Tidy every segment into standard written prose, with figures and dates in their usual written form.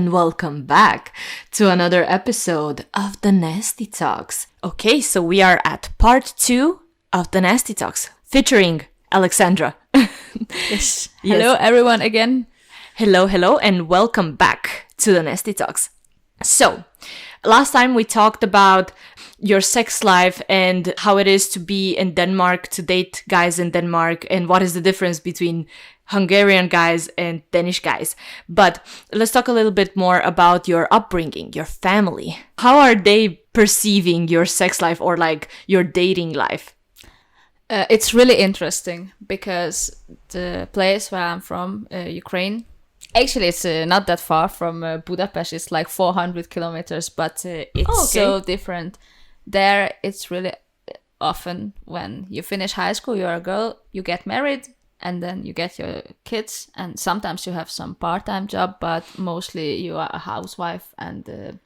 and welcome back to another episode of the Nasty Talks. Okay, so we are at part 2 of the Nasty Talks, featuring Alexandra. Yes. Hello, everyone, again. Hello, and welcome back to the Nasty Talks. So, last time we talked about your sex life and how it is to be in Denmark, to date guys in Denmark, and what is the difference between Hungarian guys and Danish guys. But let's talk a little bit more about your upbringing, your family. How are they perceiving your sex life or like your dating life? It's really interesting because the place where I'm from, Ukraine, actually it's not that far from Budapest. It's like 400 kilometers, but it's so different. There, it's really often when you finish high school, you're a girl, you get married, and then you get your kids, and sometimes you have some part-time job, but mostly you are a housewife, and the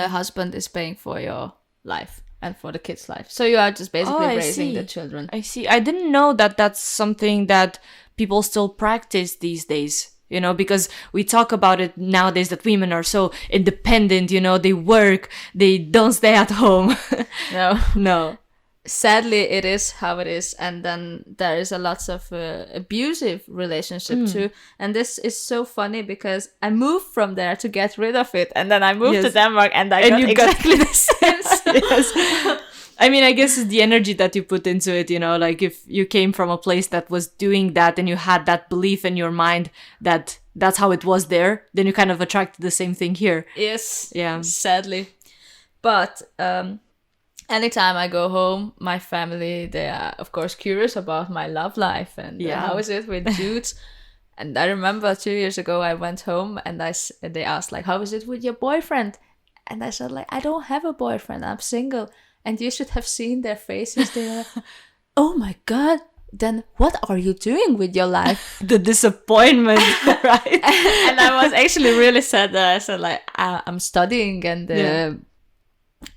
husband is paying for your life and for the kids' life. So you are just basically raising the children. I see. I didn't know that that's something that people still practice these days. You know, because we talk about it nowadays that women are so independent, you know, they work, they don't stay at home. No. Sadly, it is how it is. And then there is a lots of abusive relationship too. And this is so funny because I moved from there to get rid of it. And then I moved to Denmark and I got exactly the same. Yes. I mean, I guess it's the energy that you put into it, you know, like if you came from a place that was doing that and you had that belief in your mind that that's how it was there, then you kind of attracted the same thing here. Yes. Yeah. Sadly. But anytime I go home, my family, they are, of course, curious about my love life and how is it with dudes. And I remember 2 years ago, I went home and they asked, like, how is it with your boyfriend? And I said, like, I don't have a boyfriend. I'm single. And you should have seen their faces. They're like, oh my God, then what are you doing with your life? The disappointment, right? And I was actually really sad that I said, like, I'm studying and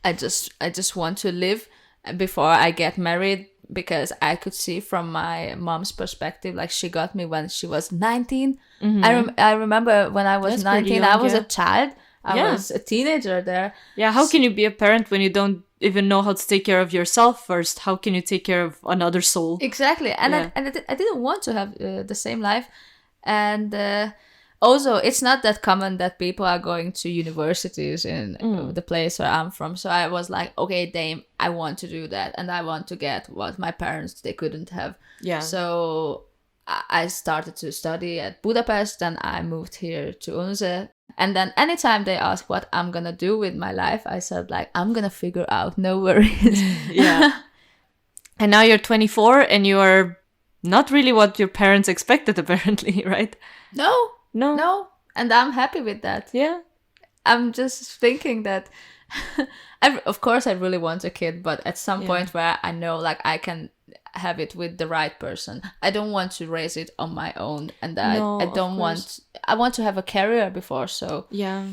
I just want to live before I get married, because I could see from my mom's perspective, like she got me when she was 19. Mm-hmm. I remember when I was That's 19, young, I was a child. I was a teenager there. Yeah, how can you be a parent when you don't even know how to take care of yourself first? How can you take care of another soul? Exactly. And I didn't want to have the same life. And also, it's not that common that people are going to universities in the place where I'm from. So I was like, okay, Dame, I want to do that. And I want to get what my parents, they couldn't have. Yeah. So I started to study at Budapest, and I moved here to Unze. And then anytime they ask what I'm gonna do with my life, I said, like, I'm gonna figure out, no worries. Yeah. And now you're 24 and you are not really what your parents expected, apparently, right? No. And I'm happy with that. Yeah. I'm just thinking that, of course I really want a kid, but at some point where I know, like, I can have it with the right person. I don't want to raise it on my own, and I want to have a career before. So yeah,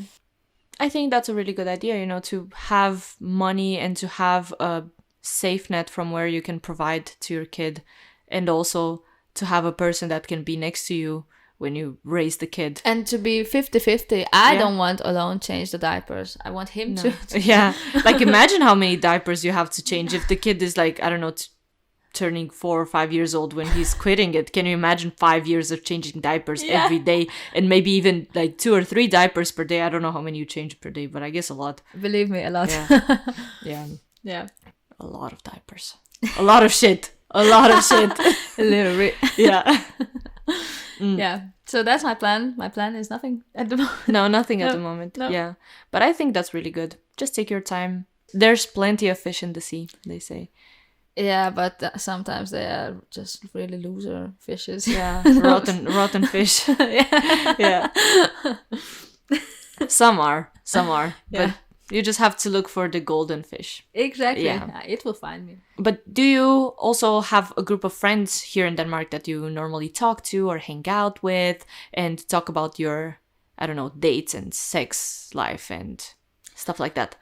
I think that's a really good idea, you know, to have money and to have a safe net from where you can provide to your kid, and also to have a person that can be next to you when you raise the kid. And to be 50-50. I don't want alone change the diapers. I want him to. Yeah, like imagine how many diapers you have to change if the kid is like, I don't know, turning 4 or 5 years old when he's quitting it. Can you imagine 5 years of changing diapers every day, and maybe even like 2 or 3 diapers per day? I don't know how many you change per day, but I guess a lot. Believe me, a lot. Yeah. A lot of diapers. A lot of shit. A lot of shit. A little bit. Yeah. Yeah. So that's my plan. My plan is nothing at the moment. No, nothing at the moment. No. Yeah. But I think that's really good. Just take your time. There's plenty of fish in the sea, they say. Yeah, but sometimes they are just really loser fishes. Yeah, rotten fish. Yeah. Some are. Yeah. But you just have to look for the golden fish. Exactly. Yeah, it will find me. But do you also have a group of friends here in Denmark that you normally talk to or hang out with and talk about your, I don't know, dates and sex life and stuff like that?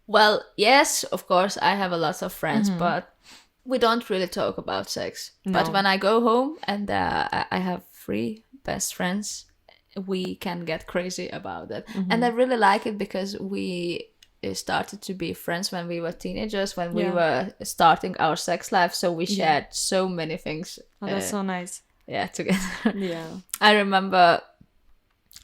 Well, yes, of course, I have a lot of friends, but we don't really talk about sex. No. But when I go home and I have 3 best friends, we can get crazy about it. And I really like it because we started to be friends when we were teenagers, when we were starting our sex life. So we shared so many things. Oh, that's so nice. Yeah, together. Yeah. I remember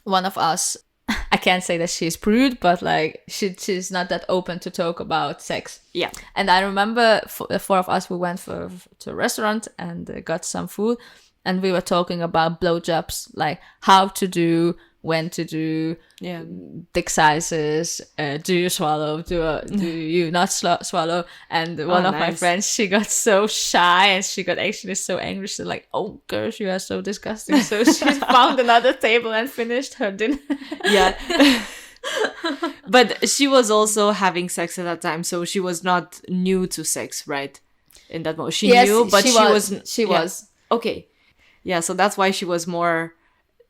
one of us, I can't say that she's prude, but like she's not that open to talk about sex. Yeah. And I remember the four of us, we went to a restaurant and got some food, and we were talking about blowjobs, like how to do, when to do, dick sizes, do you swallow, do you not swallow? And one of my friends, she got so shy and she got actually so angry. She's like, oh, girls, you are so disgusting. So she found another table and finished her dinner. Yeah. But she was also having sex at that time, so she was not new to sex, right? In that moment. She knew, but she was. Okay. Yeah, so that's why she was more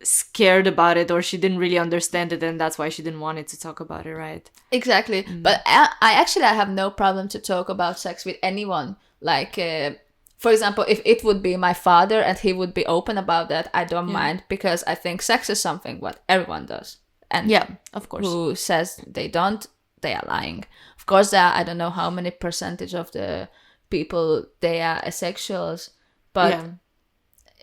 scared about it, or she didn't really understand it, and that's why she didn't want it to talk about it, right? Exactly. But I have no problem to talk about sex with anyone. Like, for example, if it would be my father and he would be open about that, I don't mind, because I think sex is something what everyone does. And of course, who says they don't, they are lying. Of course, there are, I don't know how many percentage of the people they are asexuals, but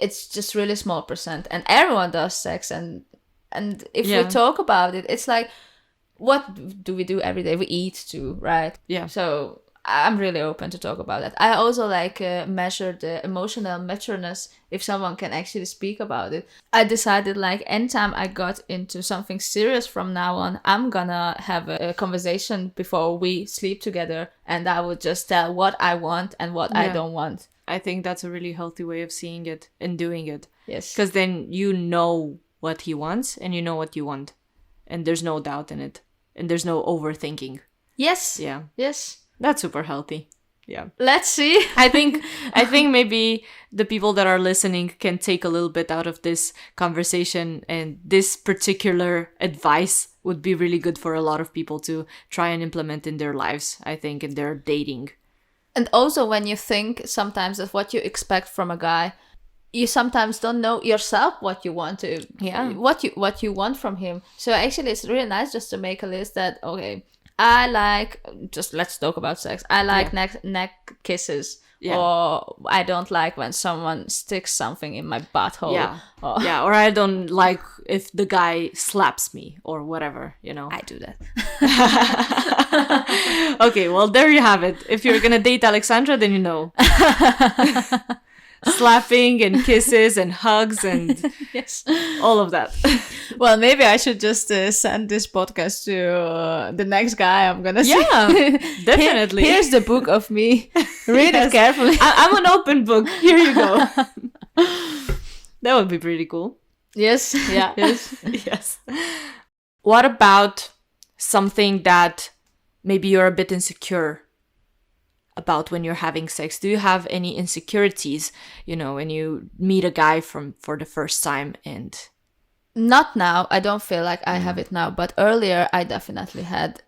it's just really small percent, and everyone does sex, and if we talk about it, it's like, what do we do every day? We eat too, right? Yeah. So I'm really open to talk about that. I also like measure the emotional matureness, if someone can actually speak about it. I decided, like, anytime I got into something serious from now on, I'm gonna have a conversation before we sleep together, and I would just tell what I want and what I don't want. I think that's a really healthy way of seeing it and doing it. Yes. Because then you know what he wants and you know what you want. And there's no doubt in it. And there's no overthinking. Yes. Yeah. Yes. That's super healthy. Yeah. Let's see. I think maybe the people that are listening can take a little bit out of this conversation, and this particular advice would be really good for a lot of people to try and implement in their lives, I think, in their dating. And also, when you think sometimes of what you expect from a guy, you sometimes don't know yourself what you want to, what you want from him. So actually, it's really nice just to make a list that, okay, I like, just let's talk about sex. I like neck kisses. Yeah. Or I don't like when someone sticks something in my butthole. Yeah. Or I don't like if the guy slaps me or whatever, you know. I do that. Okay, well, there you have it. If you're gonna date Alexandra, then you know. Slapping and kisses and hugs and all of that. Well, maybe I should just send this podcast to the next guy I'm gonna see. Yeah, definitely. Here's the book of me. Read it carefully. I'm an open book. Here you go. That would be pretty cool. Yes. Yeah. Yes. What about something that maybe you're a bit insecure about when you're having sex? Do you have any insecurities, you know, when you meet a guy for the first time? And not now. I don't feel like I have it now, but earlier I definitely had,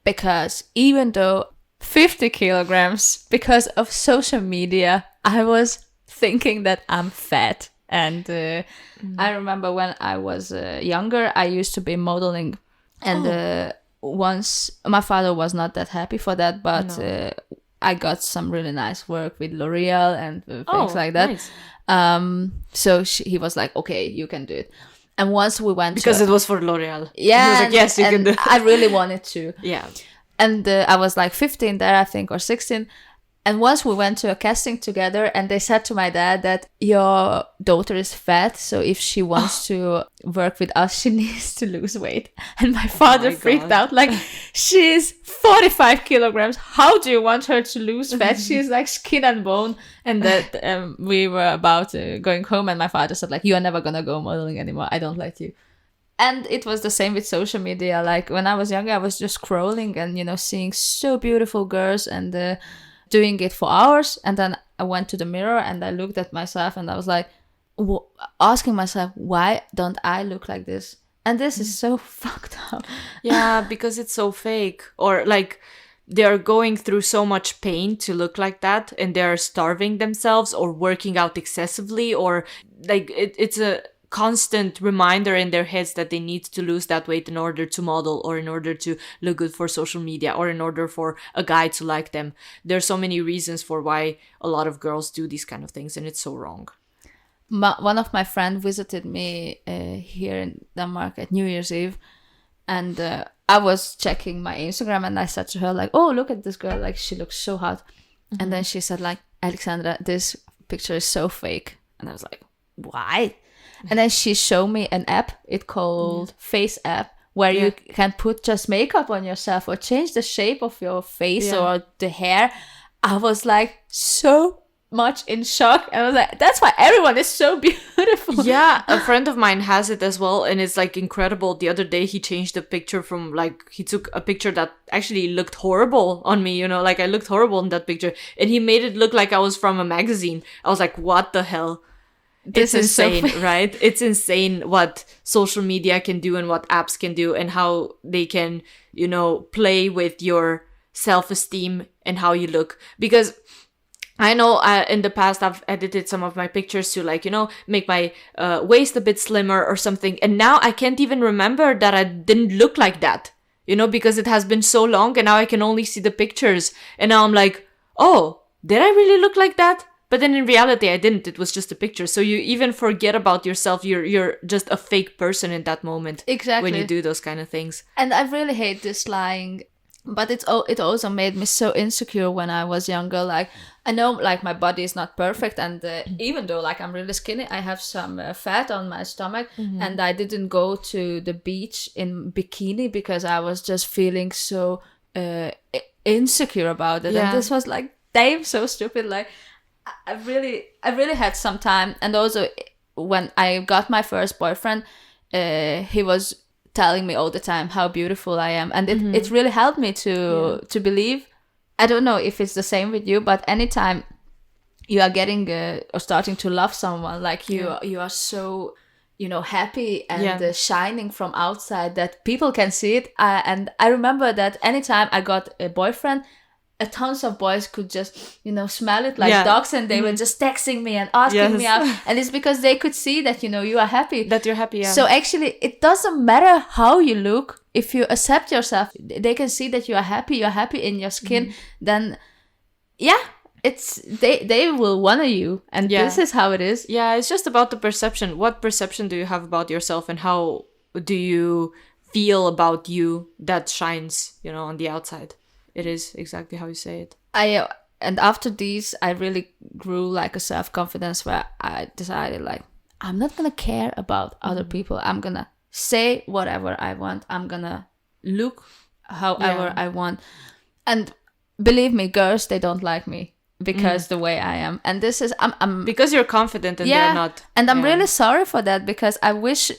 because even though 50 kilograms, because of social media, I was thinking that I'm fat. And I remember when I was younger, I used to be modeling, and once my father was not that happy for that, but I got some really nice work with L'Oreal and things like that. Nice. So he was like, okay, you can do it. And once we went because it was for L'Oreal. Yeah. He was like, yes, you can do it. I really wanted to. Yeah. And I was like 15 there, I think, or 16. And once we went to a casting together, and they said to my dad that your daughter is fat, so if she wants to work with us, she needs to lose weight. And my father freaked out, like, she's 45 kilograms. How do you want her to lose fat? She's like skin and bone. And that we were about going home, and my father said, like, you are never gonna go modeling anymore. I don't let you. And it was the same with social media. Like, when I was younger, I was just scrolling and, you know, seeing so beautiful girls and doing it for hours. And then I went to the mirror and I looked at myself and I was like, asking myself, why don't I look like this? And this is so fucked up. Yeah, because it's so fake. Or like they're going through so much pain to look like that, and they're starving themselves or working out excessively, or like it's a constant reminder in their heads that they need to lose that weight in order to model, or in order to look good for social media, or in order for a guy to like them. There's so many reasons for why a lot of girls do these kind of things, and it's so wrong. One of my friends visited me here in Denmark at New Year's Eve, and I was checking my Instagram, and I said to her like, oh, look at this girl, like she looks so hot. Mm-hmm. And then she said like, Alexandra, this picture is so fake. And I was like, why? And then she showed me an app, it's called Face app, where you can put just makeup on yourself or change the shape of your face or the hair. I was like so much in shock. I was like, that's why everyone is so beautiful. Yeah, a friend of mine has it as well, and it's like incredible. The other day he changed the picture from like, he took a picture that actually looked horrible on me, you know, like I looked horrible in that picture, and he made it look like I was from a magazine. I was like, what the hell? It's insane, so right? It's insane what social media can do and what apps can do, and how they can, you know, play with your self-esteem and how you look. Because I know in the past I've edited some of my pictures to like, you know, make my waist a bit slimmer or something. And now I can't even remember that I didn't look like that, you know, because it has been so long, and now I can only see the pictures. And now I'm like, oh, did I really look like that? But then in reality, I didn't. It was just a picture. So you even forget about yourself. You're just a fake person in that moment. Exactly. When you do those kind of things. And I really hate this lying. But it also made me so insecure when I was younger. Like, I know like my body is not perfect. And even though like I'm really skinny, I have some fat on my stomach. Mm-hmm. And I didn't go to the beach in bikini because I was just feeling so insecure about it. Yeah. And this was like, damn, so stupid. Like, I really had some time. And also when I got my first boyfriend, he was telling me all the time how beautiful I am, and it really helped me to believe. I don't know if it's the same with you, but anytime you are getting or starting to love someone, like you are so, you know, happy and shining from outside that people can see it. And I remember that anytime I got a boyfriend, a tons of boys could just, you know, smell it like dogs, and they were just texting me and asking me out. And it's because they could see that, you know, you are happy. That you're happy, yeah. So actually, it doesn't matter how you look. If you accept yourself, they can see that you are happy in your skin, then, it's they will honor you. And this is how it is. Yeah, it's just about the perception. What perception do you have about yourself, and how do you feel about you that shines, you know, on the outside? It is exactly how you say it. And after these, I really grew like a self-confidence where I decided like, I'm not gonna care about other people. I'm gonna say whatever I want. I'm gonna look however I want. And believe me, girls, they don't like me because the way I am. And this is I'm because you're confident and they're not. And I'm really sorry for that, because I wish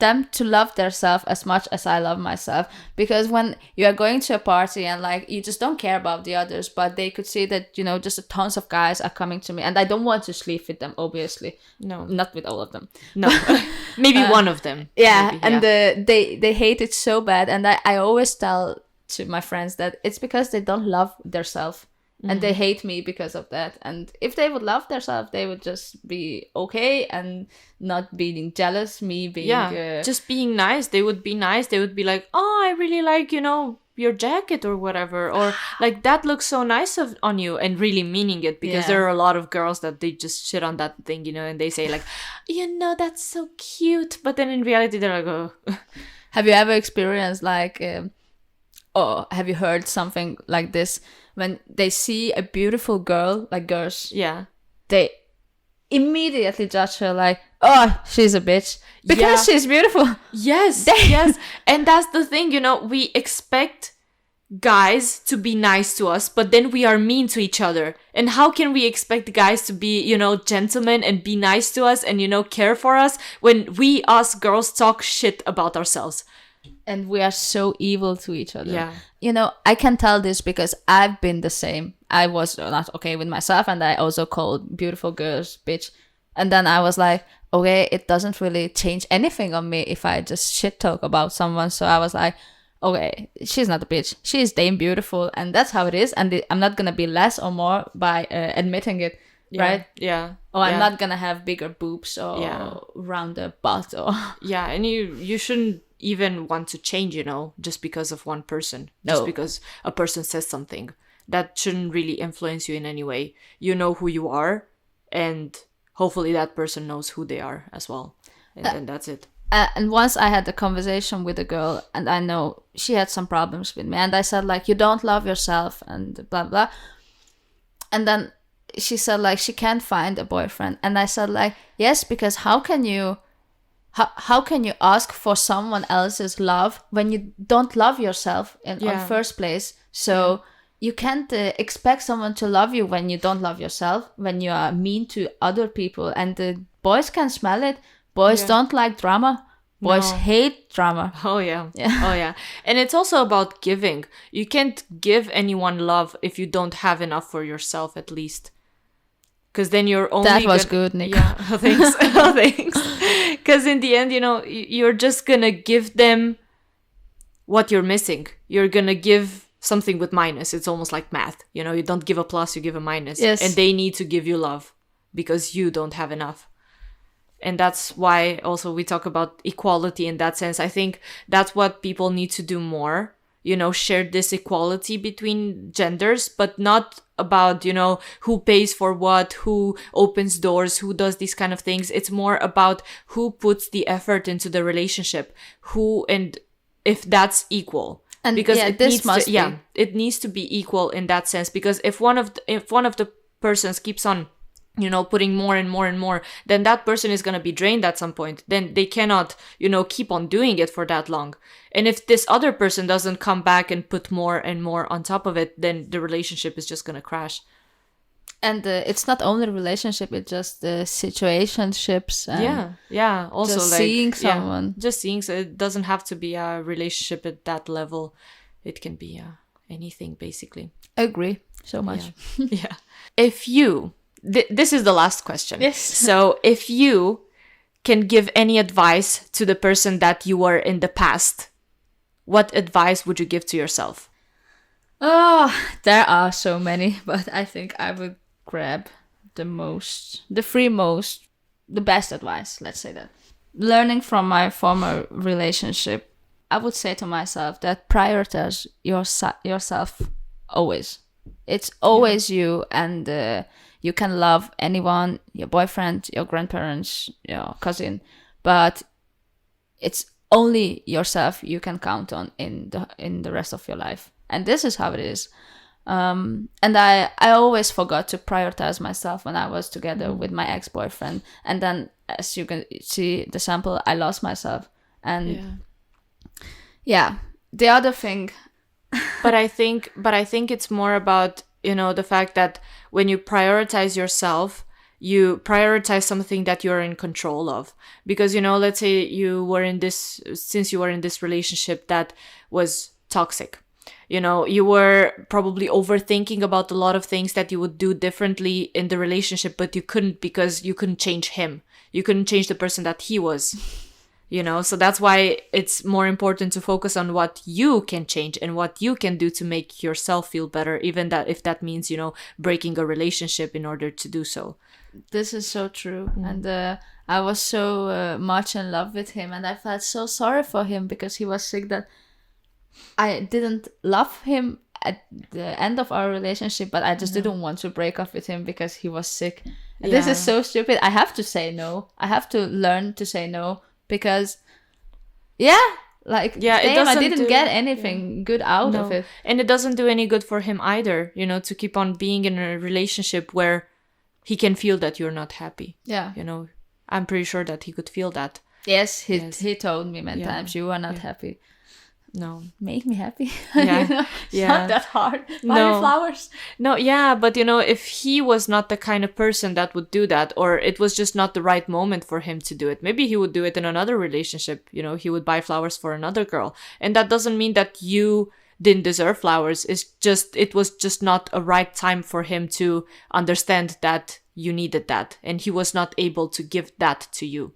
them to love themselves as much as I love myself. Because when you are going to a party and like you just don't care about the others, but they could see that, you know, just tons of guys are coming to me, and I don't want to sleep with them, obviously. No, not with all of them. No, maybe one of them. Yeah, maybe, and they hate it so bad, and I always tell to my friends that it's because they don't love themselves. And they hate me because of that. And if they would love themselves, they would just be okay and not being jealous, me being... just being nice. They would be nice. They would be like, oh, I really like, you know, your jacket or whatever. Or like, that looks so nice on you. And really meaning it. Because there are a lot of girls that they just shit on that thing, you know. And they say like, you know, that's so cute. But then in reality, they're like, oh. Have you ever experienced like... or have you heard something like this? When they see a beautiful girl, like girls, they immediately judge her like, oh, she's a bitch. Because she's beautiful. Yes, yes. And that's the thing, you know, we expect guys to be nice to us, but then we are mean to each other. And how can we expect guys to be, you know, gentlemen and be nice to us and, you know, care for us when we, us girls, talk shit about ourselves? And we are so evil to each other. Yeah. You know, I can tell this because I've been the same. I was not okay with myself, and I also called beautiful girls bitch. And then I was like, okay, it doesn't really change anything on me if I just shit talk about someone. So I was like, okay, she's not a bitch. She's damn beautiful. And that's how it is. And I'm not going to be less or more by admitting it. right? Yeah. Oh, I'm yeah. not gonna have bigger boobs or rounder butt or Yeah, and you shouldn't even want to change, just because of one person. Just No. because a person says something. That shouldn't really influence you in any way. You know who you are, and hopefully that person knows who they are as well. And then that's it. And once I had a conversation with a girl, and I know she had some problems with me, and I said like, you don't love yourself and blah blah. And then she said like she can't find a boyfriend, and I said like, yes, because how can you ask for someone else's love when you don't love yourself in first place? So you can't expect someone to love you when you don't love yourself, when you are mean to other people, and the boys can smell it. Boys don't like drama. Boys hate drama. Oh yeah. Oh yeah. And it's also about giving. You can't give anyone love if you don't have enough for yourself, at least. Because then you're only... That was good, Nick. Yeah, thanks. Thanks. Because in the end, you're just going to give them what you're missing. You're going to give something with minus. It's almost like math. You don't give a plus, you give a minus. Yes. And they need to give you love because you don't have enough. And that's why also we talk about equality in that sense. I think that's what people need to do more. Share this equality between genders, but not about, who pays for what, who opens doors, who does these kind of things. It's more about who puts the effort into the relationship, and if that's equal. And because it needs to be equal in that sense. Because if one of the persons keeps on putting more and more and more, then that person is going to be drained at some point. Then they cannot, keep on doing it for that long. And if this other person doesn't come back and put more and more on top of it, then the relationship is just going to crash. And it's not only relationship, it's just the situationships. Yeah. Also, just seeing someone. Just seeing. So it doesn't have to be a relationship at that level. It can be anything, basically. Agree so much. Yeah. If you... this is the last question. Yes. So if you can give any advice to the person that you were in the past, what advice would you give to yourself? Oh, there are so many, but I think I would grab the best advice, let's say that. Learning from my former relationship, I would say to myself that prioritize yourself always. It's always you, and you can love anyone, your boyfriend, your grandparents, your cousin, but it's only yourself you can count on in the rest of your life. And this is how it is. And I always forgot to prioritize myself when I was together with my ex-boyfriend. And then, as you can see the sample, I lost myself. And the other thing. But I think it's more about, the fact that when you prioritize yourself, you prioritize something that you're in control of. Because, let's say you were in this relationship that was toxic. You were probably overthinking about a lot of things that you would do differently in the relationship, but you couldn't, because you couldn't change him. You couldn't change the person that he was. So that's why it's more important to focus on what you can change and what you can do to make yourself feel better, even that if that means, breaking a relationship in order to do so. This is so true. And I was so much in love with him, and I felt so sorry for him because he was sick, that I didn't love him at the end of our relationship, but I just didn't want to break up with him because he was sick. And this is so stupid. I have to say no. I have to learn to say no. Because, I didn't get anything good out of it. And it doesn't do any good for him either, to keep on being in a relationship where he can feel that you're not happy. Yeah. I'm pretty sure that he could feel that. Yes, he told me many times, you are not happy. No. Make me happy. Yeah. It's not that hard. Buy me flowers. No, yeah, but if he was not the kind of person that would do that, or it was just not the right moment for him to do it, maybe he would do it in another relationship. He would buy flowers for another girl. And that doesn't mean that you didn't deserve flowers. It was just not a right time for him to understand that you needed that. And he was not able to give that to you.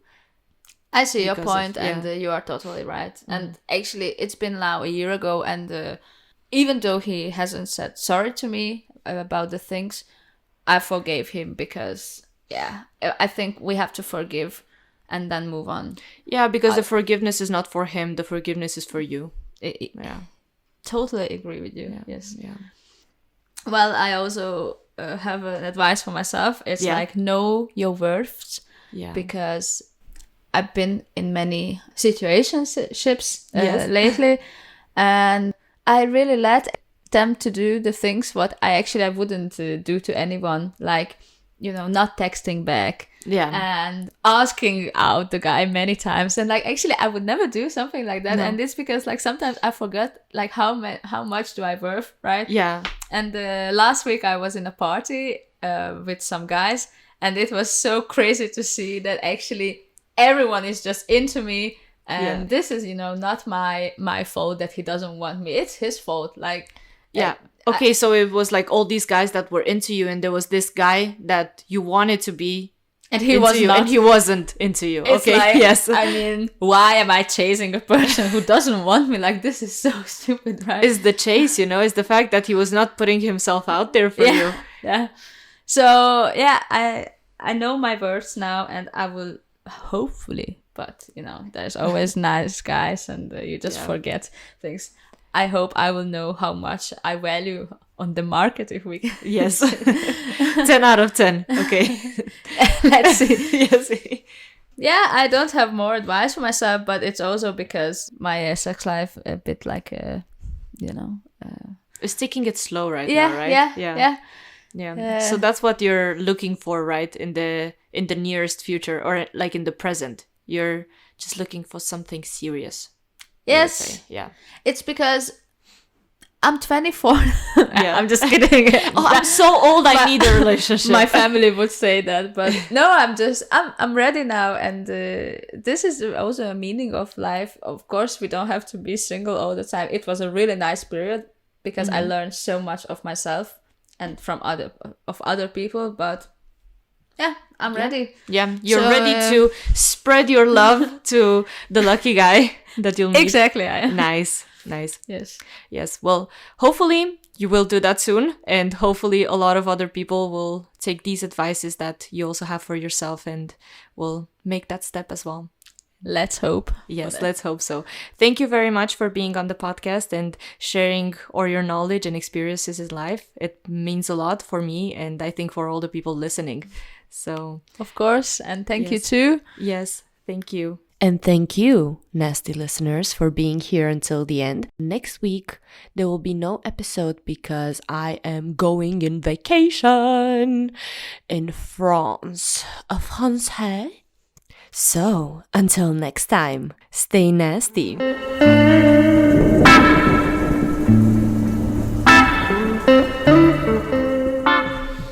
I see your point, and you are totally right. And actually, it's been now a year ago, and even though he hasn't said sorry to me about the things, I forgave him because, yeah, I think we have to forgive and then move on. Yeah, because the forgiveness is not for him. The forgiveness is for you. Yeah. Totally agree with you. Yes. Yeah. Well, I also have an advice for myself. It's like, know your worth. Yeah. Because I've been in many situationships lately, and I really let them to do the things what I wouldn't do to anyone, like, you know, not texting back, and asking out the guy many times, and like actually I would never do something like that. No. And it's because like sometimes I forget like how much do I worth, right? Yeah. And last week I was in a party with some guys, and it was so crazy to see that actually everyone is just into me, and this is, you know, not my fault that he doesn't want me. It's his fault. Like, okay, so it was like all these guys that were into you, and there was this guy that you wanted to be, and he was not, and he wasn't into you. It's okay, like, yes. I mean, why am I chasing a person who doesn't want me? Like, this is so stupid, right? It's the chase, you know. It's the fact that he was not putting himself out there for you. Yeah. So yeah, I know my words now, and I will hopefully. But you know, there's always nice guys, and you just forget things. I hope I will know how much I value on the market if we can. Yes. 10 out of 10. Okay. Let's see. Yes. Yeah, I don't have more advice for myself, but it's also because my sex life a bit like, you know. It's taking it slow right now, right? Yeah. So that's what you're looking for, right? In the nearest future, or like in the present. You're just looking for something serious. Yes. Yeah. It's because I'm 24. I'm just kidding. I'm so old. I need a relationship. My family would say that, but no, I'm ready now, and this is also a meaning of life. Of course, we don't have to be single all the time. It was a really nice period because I learned so much of myself and from other people, but. Yeah, I'm ready. Yeah, you're ready to spread your love to the lucky guy that you'll meet. Exactly. I am. Nice. Yes. Well, hopefully you will do that soon, and hopefully a lot of other people will take these advices that you also have for yourself and will make that step as well. Let's hope. Yes, let's hope so. Thank you very much for being on the podcast and sharing all your knowledge and experiences in life. It means a lot for me, and I think for all the people listening. So, of course, and thank you too. Yes, thank you. And thank you, nasty listeners, for being here until the end. Next week, there will be no episode because I am going in vacation in France. Hey? So, until next time, stay nasty.